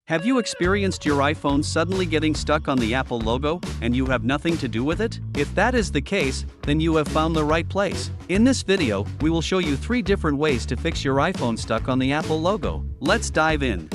Have you experienced your iPhone suddenly getting stuck on the Apple logo, and you have nothing to do with it? If that is the case, then you have found the right place. In this video, we will show you 3 different ways to fix your iPhone stuck on the Apple logo. Let's dive in.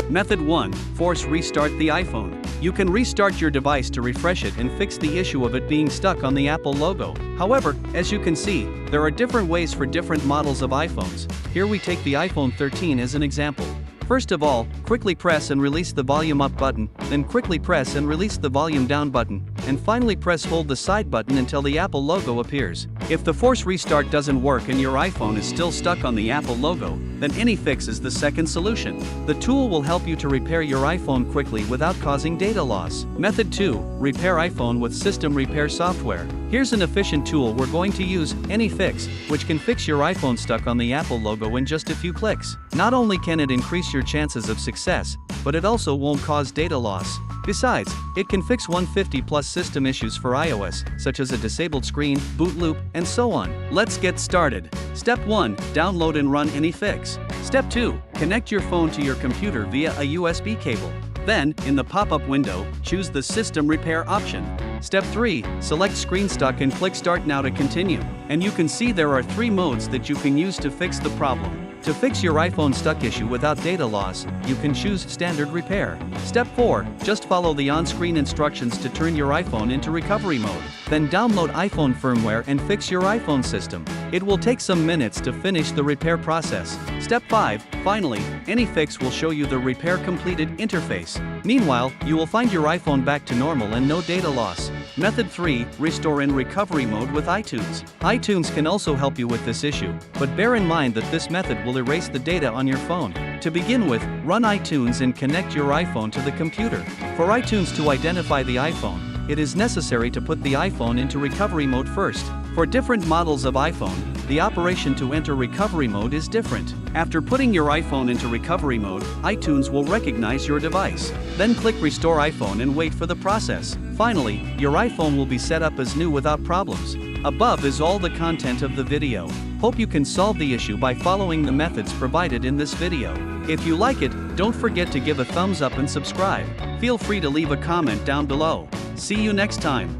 Method 1. Force restart the iPhone. You can restart your device to refresh it and fix the issue of it being stuck on the Apple logo. However, as you can see, there are different ways for different models of iPhones. Here we take the iPhone 13 as an example. First of all, quickly press and release the volume up button, then quickly press and release the volume down button, and finally hold the side button until the Apple logo appears. If the force restart doesn't work and your iPhone is still stuck on the Apple logo, then any fix is the second solution. The tool will help you to repair your iPhone quickly without causing data loss. Method 2. Repair iPhone with system repair software. Here's an efficient tool we're going to use, AnyFix, which can fix your iPhone stuck on the Apple logo in just a few clicks. Not only can it increase your chances of success, but it also won't cause data loss. Besides, it can fix 150+ system issues for iOS, such as a disabled screen, boot loop, and so on. Let's get started. Step 1. Download and run AnyFix. Step 2. Connect your phone to your computer via a USB cable. Then, in the pop-up window, choose the System Repair option. Step 3. Select Screen Stuck and click Start Now to continue. And you can see there are 3 modes that you can use to fix the problem. To fix your iPhone stuck issue without data loss, you can choose Standard Repair. Step 4. Just follow the on-screen instructions to turn your iPhone into recovery mode. Then download iPhone firmware and fix your iPhone system. It will take some minutes to finish the repair process. Step 5. Finally, AnyFix will show you the repair completed interface. Meanwhile, you will find your iPhone back to normal and no data loss. Method 3. Restore in recovery mode with iTunes. iTunes can also help you with this issue, but bear in mind that this method will erase the data on your phone. To begin with, run iTunes and connect your iPhone to the computer. For iTunes to identify the iPhone, it is necessary to put the iPhone into recovery mode first. For different models of iPhone, the operation to enter recovery mode is different. After putting your iPhone into recovery mode, iTunes will recognize your device. Then click Restore iPhone and wait for the process. Finally, your iPhone will be set up as new without problems. Above is all the content of the video. Hope you can solve the issue by following the methods provided in this video. If you like it, don't forget to give a thumbs up and subscribe. Feel free to leave a comment down below. See you next time.